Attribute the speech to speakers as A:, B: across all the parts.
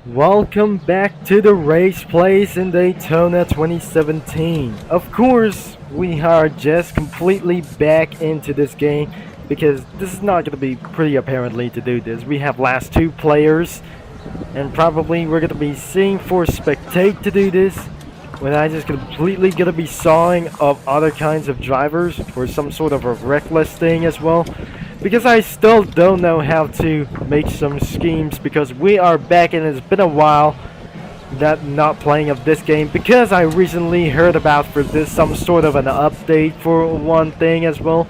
A: Welcome back to the race place in Daytona 2017. Of course, we are just completely back into this game because this is not going to be pretty apparently to do this. We have last two players and probably we're going to be seeing for spectate to do this when I just completely going to be sawing of other kinds of drivers for some sort of a reckless thing as well. Because I still don't know how to make some schemes because we are back and it's been a while that not playing of this game because I recently heard about for this some sort of an update for one thing as well.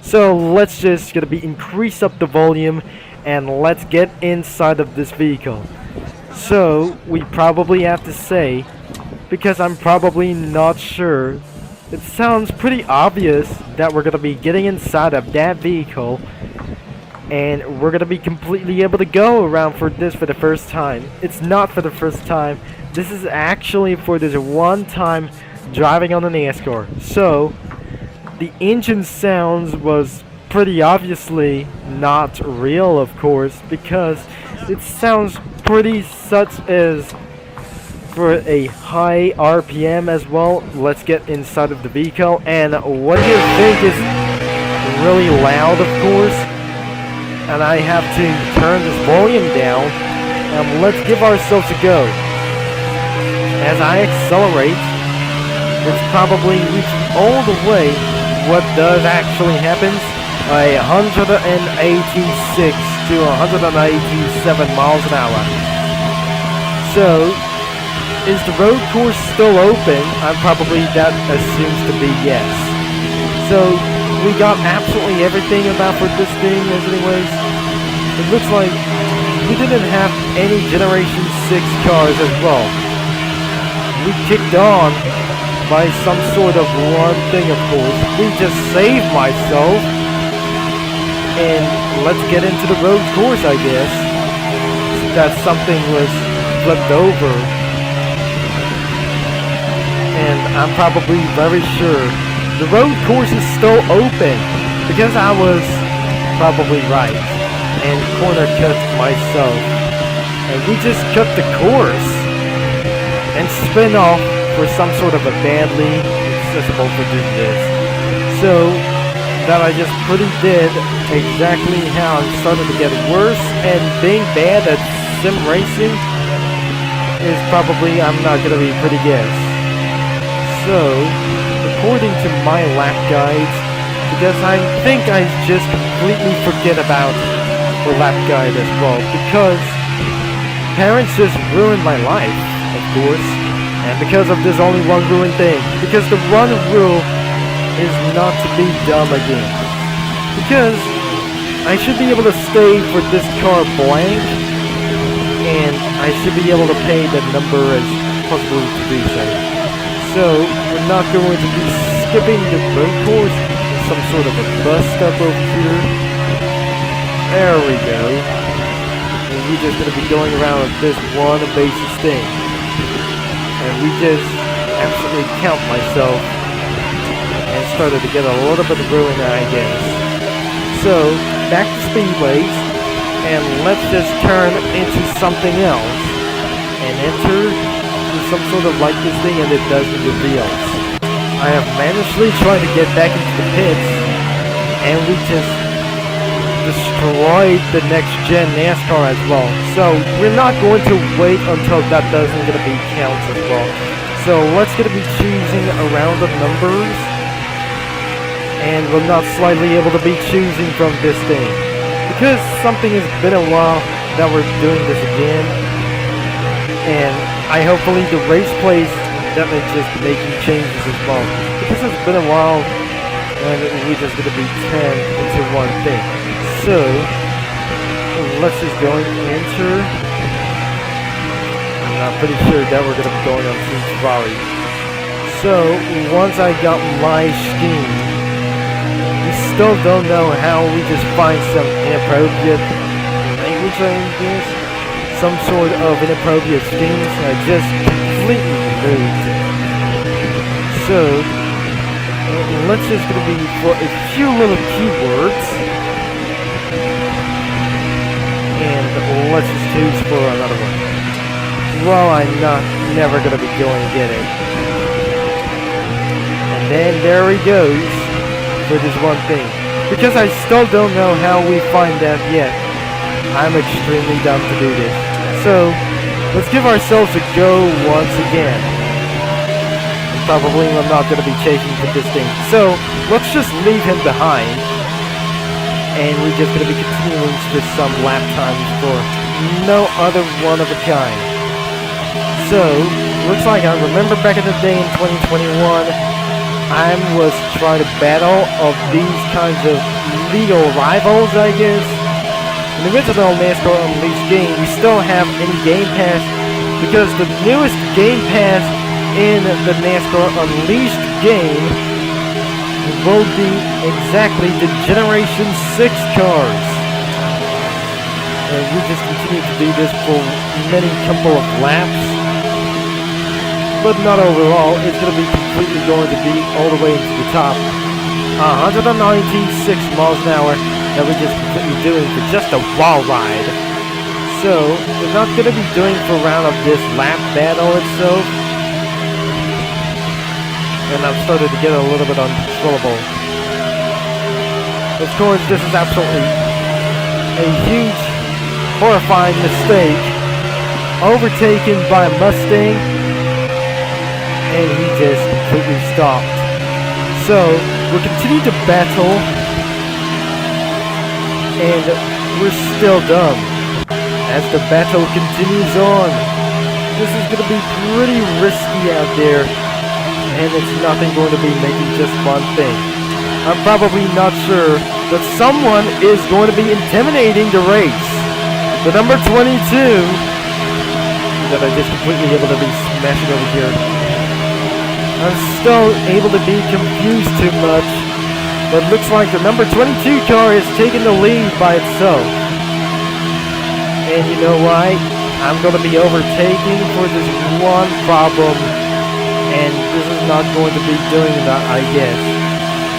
A: So let's just gonna be increase up the volume and let's get inside of this vehicle. So we probably have to say, because I'm probably not sure, it sounds pretty obvious that we're gonna be getting inside of that vehicle and we're gonna be completely able to go around for this for the first time. It's not for the first time. This is actually for this one time driving on the NASCAR. So the engine sounds was pretty obviously not real, of course, because it sounds pretty such as for a high RPM as well. Let's get inside of the vehicle, and what do you think is really loud, of course, and I have to turn this volume down, and let's give ourselves a go. As I accelerate, it's probably reaching all the way. What does actually happens? 186 to 187 miles an hour. So is the road course still open? That assumes to be yes. So we got absolutely everything about for this thing anyways. It looks like we didn't have any Generation 6 cars as well. We kicked on by some sort of one thing, of course. We just saved myself. And let's get into the road course, I guess. That something was flipped over. And I'm probably very sure the road course is still open because I was probably right and corner cut myself, and we just cut the course and spin off for some sort of a badly accessible for doing this. So that I just pretty did exactly how I started to get worse, and being bad at sim racing is probably I'm not gonna be pretty good. So, according to my lap guides, because I think I just completely forget about the lap guide as well, because parents just ruined my life, of course, and because of this only one ruined thing, because the one rule is not to be dumb again, because I should be able to stay for this car blank, and I should be able to pay the number as possible to do so. So, we're not going to be skipping the road course in some sort of a bus stop over here. There we go. And we're just going to be going around with this one basis thing. And we just absolutely count myself and started to get a little bit of ruin, I guess. So, back to speedways, and let's just turn into something else and enter some sort of like this thing, and it does the reveals. I have managed to try to get back into the pits, and we just destroyed the next gen NASCAR as well. So we're not going to wait until that doesn't gonna be counts as well. So let's gonna be choosing around the numbers, and we're not slightly able to be choosing from this thing because something has been a while that we're doing this again, and I hopefully the race plays definitely just making changes as well, because it's been a while and we're just gonna be 10 into one thing. So let's just go and enter, and I'm pretty sure that we're gonna be going on Team Ferrari. So once I got my scheme, we still don't know how we just find some inappropriate language like this. Some sort of inappropriate schemes I just completely removed. So let's just gonna be for a few little keywords, and let's just choose for another one. well, I'm never gonna be going to get it. And then there he goes for this one thing. Because I still don't know how we find that yet, I'm extremely dumb to do this. So, let's give ourselves a go once again. And probably I'm not going to be chasing for this thing. So, let's just leave him behind. And we're just going to be continuing with some lap times for no other one of a kind. So, looks like I remember back in the day in 2021, I was trying to battle of these kinds of legal rivals, I guess. In the original NASCAR Unleashed game, we still have any Game Pass because the newest Game Pass in the NASCAR Unleashed game will be exactly the Generation 6 cars. And we just continue to do this for many couple of laps. But not overall, it's going to be completely going to be all the way into the top. 196 miles an hour that we're just completely doing for just a wall ride. So, we're not going to be doing for a round of this lap battle itself. And I'm starting to get a little bit uncontrollable. Of course, this is absolutely a huge, horrifying mistake. Overtaken by a Mustang. And he just completely stopped. So, we'll continue to battle, and we're still dumb. As the battle continues on, this is going to be pretty risky out there, and it's nothing going to be making just one thing. I'm probably not sure, but someone is going to be intimidating the race. The number 22, that I just completely able to be smashing over here. I'm still able to be confused too much, but looks like the number 22 car is taking the lead by itself. And you know why? I'm going to be overtaking for this one problem, and this is not going to be doing that, I guess.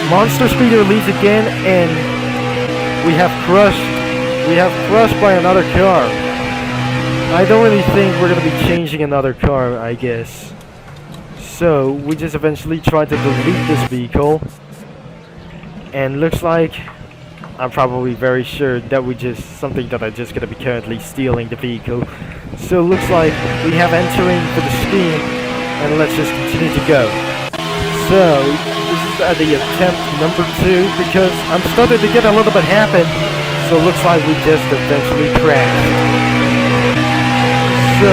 A: Monster Speeder leads again, and we have crushed by another car. I don't really think we're going to be changing another car, I guess. So, we just eventually tried to delete this vehicle. And looks like, I'm probably very sure that we just, something that I'm just gonna be currently stealing the vehicle. So, looks like we have entering for the scheme, and let's just continue to go. So, this is the attempt number 2, because I'm starting to get a little bit happen. So, looks like we just eventually crashed. So,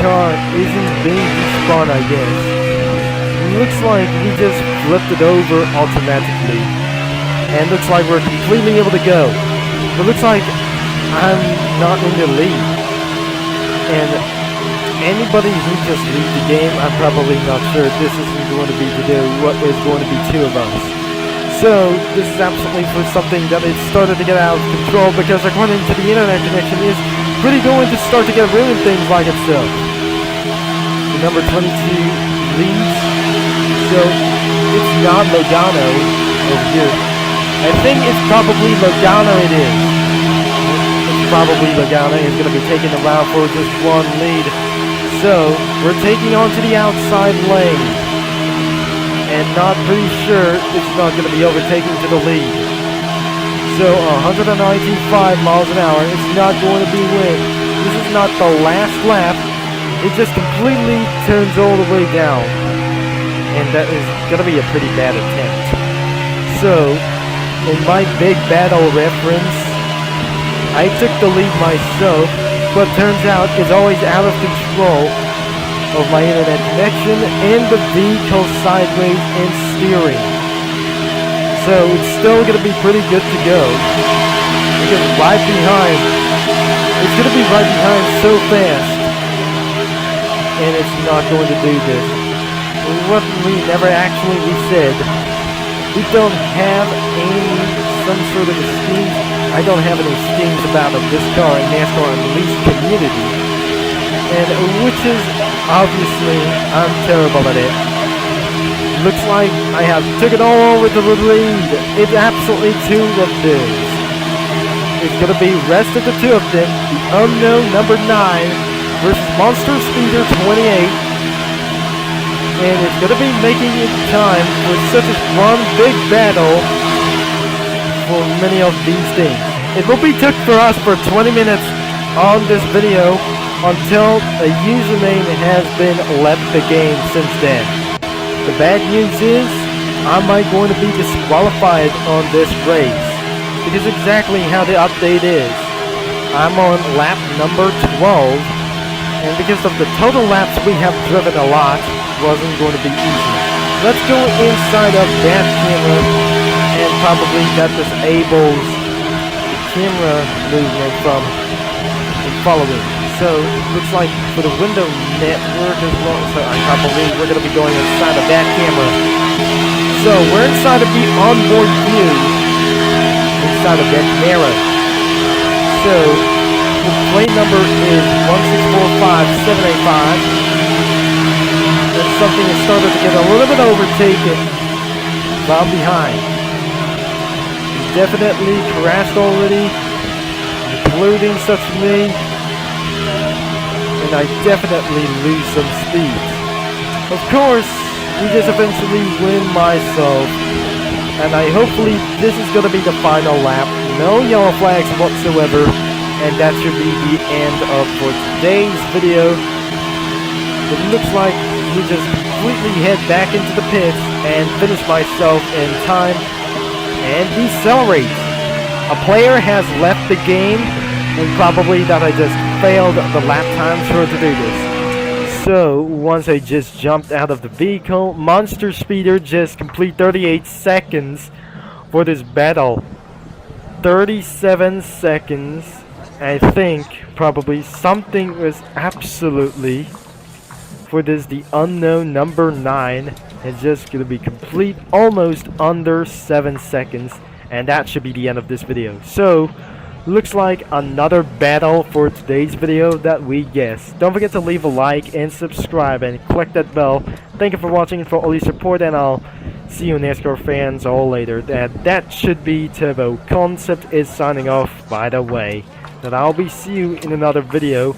A: car isn't being despawned, I guess. Looks like we just flipped it over automatically. And looks like we're completely able to go. But looks like I'm not in the lead. And anybody who just leaves the game, I'm probably not sure this isn't going to be to do what is going to be 2 of us. So this is absolutely for something that it started to get out of control, because according to the internet connection is pretty going to start to get ruin things like itself. The number 22 leads, so it's not Logano over here. I think it's probably Logano it is. It's probably Logano is going to be taking the round for just one lead. So, we're taking on to the outside lane. And not pretty sure it's not going to be overtaking to the lead. So, 195 miles an hour is not going to be win. This is not the last lap. It just completely turns all the way down. And that is going to be a pretty bad attempt. So, in my big battle reference, I took the lead myself, but turns out it's always out of control of my internet connection and the vehicle sideways and steering. So, it's still going to be pretty good to go. Because right behind, it's going to be right behind so fast. And it's not going to do this. What we never actually said, we don't have some sort of schemes. I don't have any schemes about this car in NASCAR Unleashed community. And which is, obviously, I'm terrible at it. Looks like I have took it all over to the lead. It's absolutely 2 of this. It's going to be rest of the 2 of them. The unknown number 9 versus Monster Speeder 28. And it's gonna be making it time for such as one big battle for many of these things. It will be took for us for 20 minutes on this video until a username has been left the game since then. The bad news is, I might going to be disqualified on this race, because exactly how the update is. I'm on lap number 12, and because of the total laps we have driven a lot, wasn't going to be easy. Let's go inside of that camera, and probably that disables the camera movement from following. So, looks like for the window network as well, so I believe we're going to be going inside of that camera. So, we're inside of the onboard view, inside of that camera. So, the plate number is 1645785. And something has started to get a little bit overtaken from behind. He's definitely crashed already, including such me. And I definitely lose some speed. Of course, we just eventually win myself. And hopefully this is going to be the final lap. No yellow flags whatsoever. And that should be the end of for today's video. It looks like we just completely head back into the pits and finish myself in time and decelerate. A player has left the game, and probably that I just failed the lap times for to do this. So once I just jumped out of the vehicle, Monster Speeder just complete 38 seconds for this battle. 37 seconds. I think probably something was absolutely for this. The unknown number 9 is just gonna be complete almost under 7 seconds, and that should be the end of this video. So looks like another battle for today's video that we guessed. Don't forget to leave a like and subscribe and click that bell. Thank you for watching and for all your support, and I'll see you NASCAR fans all later. That should be Turbo Concept is signing off, by the way. And I'll be see you in another video.